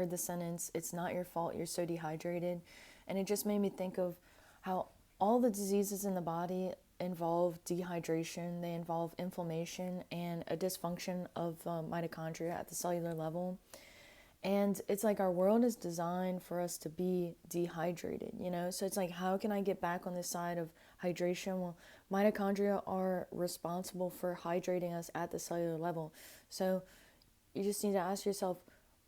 heard the sentence, "It's not your fault, you're so dehydrated." And it just made me think of how all the diseases in the body involve dehydration, they involve inflammation and a dysfunction of mitochondria at the cellular level. And it's like our world is designed for us to be dehydrated, you know? So it's like, how can I get back on this side of hydration? Well, mitochondria are responsible for hydrating us at the cellular level. So you just need to ask yourself,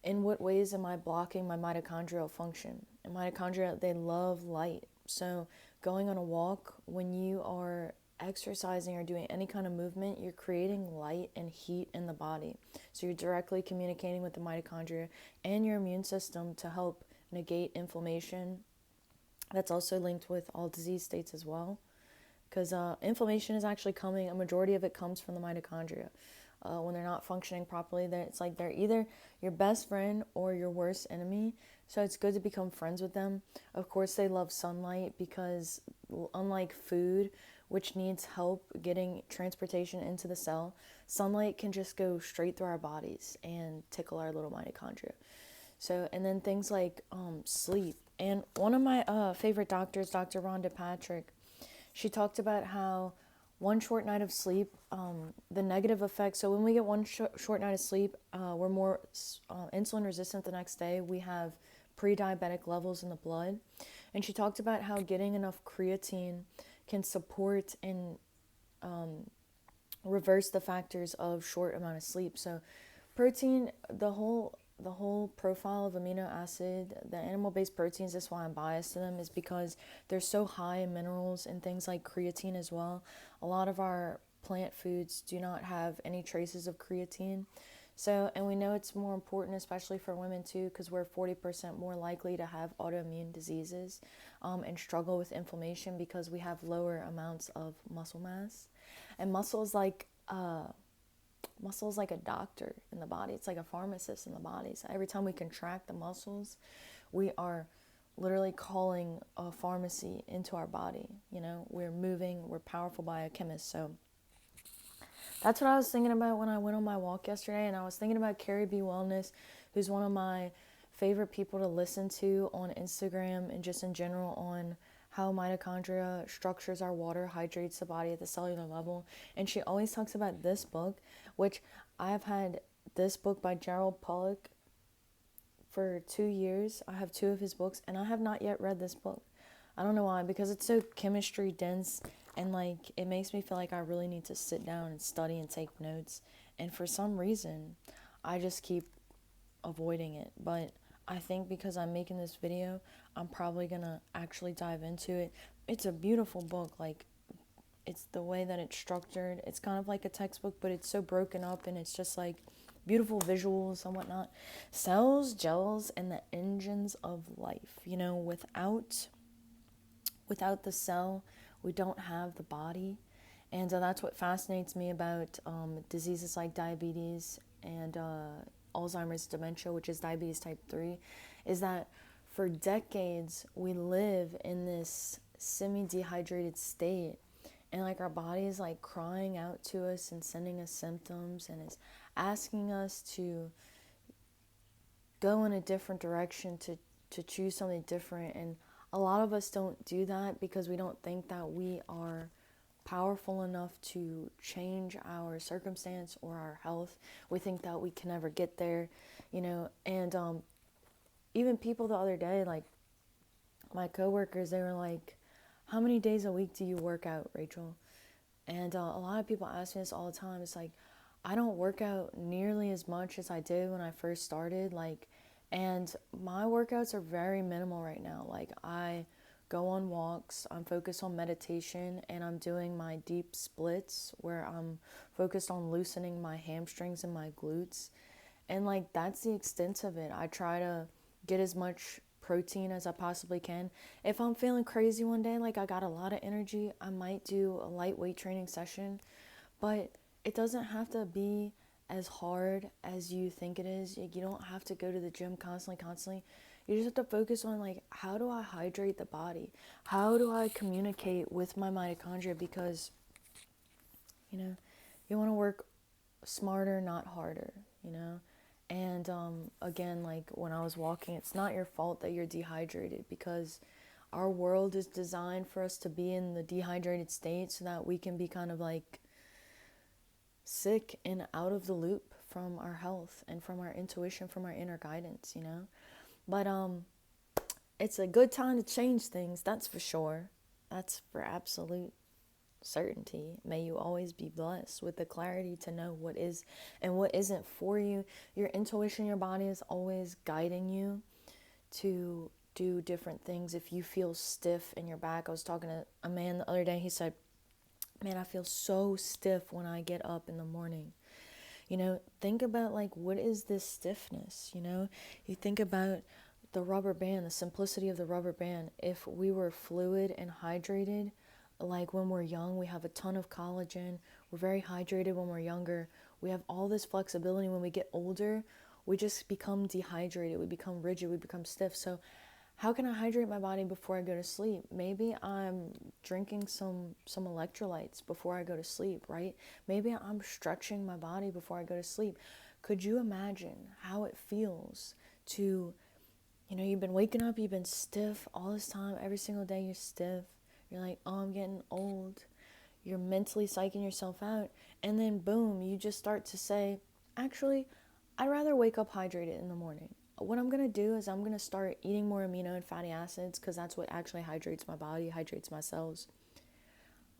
in what ways am I blocking my mitochondrial function? And mitochondria, they love light. So going on a walk, when you are exercising or doing any kind of movement, you're creating light and heat in the body. So you're directly communicating with the mitochondria and your immune system to help negate inflammation. That's also linked with all disease states as well, because inflammation is actually coming, a majority of it comes from the mitochondria. When they're not functioning properly, it's like they're either your best friend or your worst enemy. So it's good to become friends with them. Of course, they love sunlight because, unlike food, which needs help getting transportation into the cell, sunlight can just go straight through our bodies and tickle our little mitochondria. So, and then things like sleep. And one of my favorite doctors, Dr. Rhonda Patrick, she talked about how one short night of sleep, the negative effects. So when we get one short night of sleep, we're more insulin resistant the next day. We have pre-diabetic levels in the blood. And she talked about how getting enough creatine can support and reverse the factors of short amount of sleep. So protein, the whole profile of amino acid, the animal-based proteins, that's why I'm biased to them, is because they're so high in minerals and things like creatine as well. A lot of our plant foods do not have any traces of creatine. So, and we know it's more important, especially for women too, because we're 40% more likely to have autoimmune diseases and struggle with inflammation because we have lower amounts of muscle mass. And muscle is like a doctor in the body. It's like a pharmacist in the body. So every time we contract the muscles, we are literally calling a pharmacy into our body. You know, we're moving, we're powerful biochemists. So that's what I was thinking about when I went on my walk yesterday. And I was thinking about Carrie B. Wellness, who's one of my favorite people to listen to on Instagram and just in general on how mitochondria structures our water, hydrates the body at the cellular level. And she always talks about this book, which I have had this book by Gerald Pollack for 2 years. I have 2 of his books, and I have not yet read this book. I don't know why, because it's so chemistry dense, and like it makes me feel like I really need to sit down and study and take notes. And for some reason, I just keep avoiding it. But I think because I'm making this video, I'm probably gonna actually dive into it. It's a beautiful book. Like, it's the way that it's structured. It's kind of like a textbook, but it's so broken up, and it's just like beautiful visuals and whatnot. Cells, gels, and the engines of life. You know, without the cell, we don't have the body. And that's what fascinates me about diseases like diabetes and Alzheimer's dementia, which is diabetes type 3, is that for decades we live in this semi-dehydrated state. And like our body is like crying out to us and sending us symptoms and is asking us to go in a different direction, to choose something different. And a lot of us don't do that because we don't think that we are powerful enough to change our circumstance or our health. We think that we can never get there, you know. And even people the other day, like my coworkers, they were like, "How many days a week do you work out, Rachel?" And a lot of people ask me this all the time. It's like, I don't work out nearly as much as I did when I first started. Like, and my workouts are very minimal right now. Like, I go on walks, I'm focused on meditation, and I'm doing my deep splits where I'm focused on loosening my hamstrings and my glutes. And like, that's the extent of it. I try to get as much protein as I possibly can. If I'm feeling crazy one day, like I got a lot of energy, I might do a light weight training session, but it doesn't have to be as hard as you think it is. Like, you don't have to go to the gym constantly. You just have to focus on like, how do I hydrate the body? How do I communicate with my mitochondria? Because, you know, you want to work smarter, not harder, you know? And again, like when I was walking, it's not your fault that you're dehydrated, because our world is designed for us to be in the dehydrated state so that we can be kind of like sick and out of the loop from our health and from our intuition, from our inner guidance, you know? But it's a good time to change things, that's for sure. That's for absolute certainty. May you always be blessed with the clarity to know what is and what isn't for you. Your intuition, your body is always guiding you to do different things. If you feel stiff in your back, I was talking to a man the other day, he said, man, I feel so stiff when I get up in the morning. You know, think about like, what is this stiffness? You know, you think about the rubber band, the simplicity of the rubber band. If we were fluid and hydrated, like when we're young, we have a ton of collagen. We're very hydrated when we're younger. We have all this flexibility. When we get older, we just become dehydrated. We become rigid. We become stiff. So how can I hydrate my body before I go to sleep? Maybe I'm drinking some electrolytes before I go to sleep, right? Maybe I'm stretching my body before I go to sleep. Could you imagine how it feels to, you know, you've been waking up, you've been stiff all this time, every single day you're stiff. You're like, oh, I'm getting old. You're mentally psyching yourself out. And then boom, you just start to say, actually, I'd rather wake up hydrated in the morning. What I'm going to do is I'm going to start eating more amino and fatty acids, because that's what actually hydrates my body, hydrates my cells.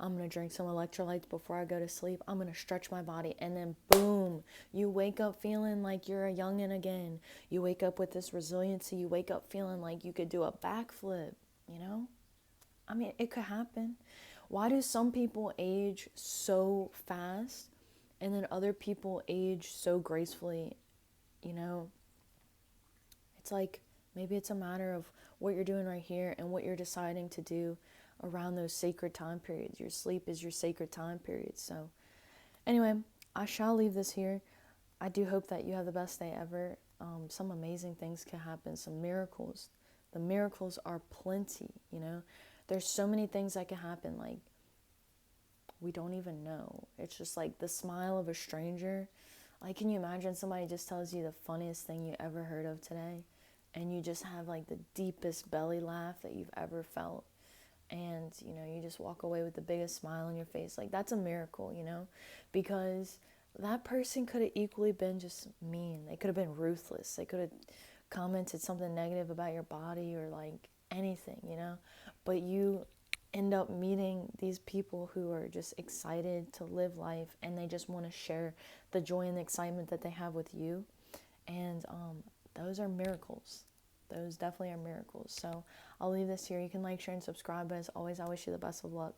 I'm going to drink some electrolytes before I go to sleep. I'm going to stretch my body. And then boom, you wake up feeling like you're a youngin' again. You wake up with this resiliency. You wake up feeling like you could do a backflip, you know? I mean, it could happen. Why do some people age so fast and then other people age so gracefully, you know? It's like, maybe it's a matter of what you're doing right here and what you're deciding to do around those sacred time periods. Your sleep is your sacred time period. So anyway, I shall leave this here. I do hope that you have the best day ever. Some amazing things can happen, some miracles. The miracles are plenty, you know. There's so many things that can happen, like we don't even know. It's just like the smile of a stranger. Like, can you imagine somebody just tells you the funniest thing you ever heard of today, and you just have like the deepest belly laugh that you've ever felt, and you know, you just walk away with the biggest smile on your face. Like, that's a miracle, you know, because that person could have equally been just mean. They could have been ruthless. They could have commented something negative about your body or like anything, you know, but you end up meeting these people who are just excited to live life, and they just want to share the joy and the excitement that they have with you. And those are miracles. Those definitely are miracles. So I'll leave this here. You can like, share, and subscribe. But as always, I wish you the best of luck.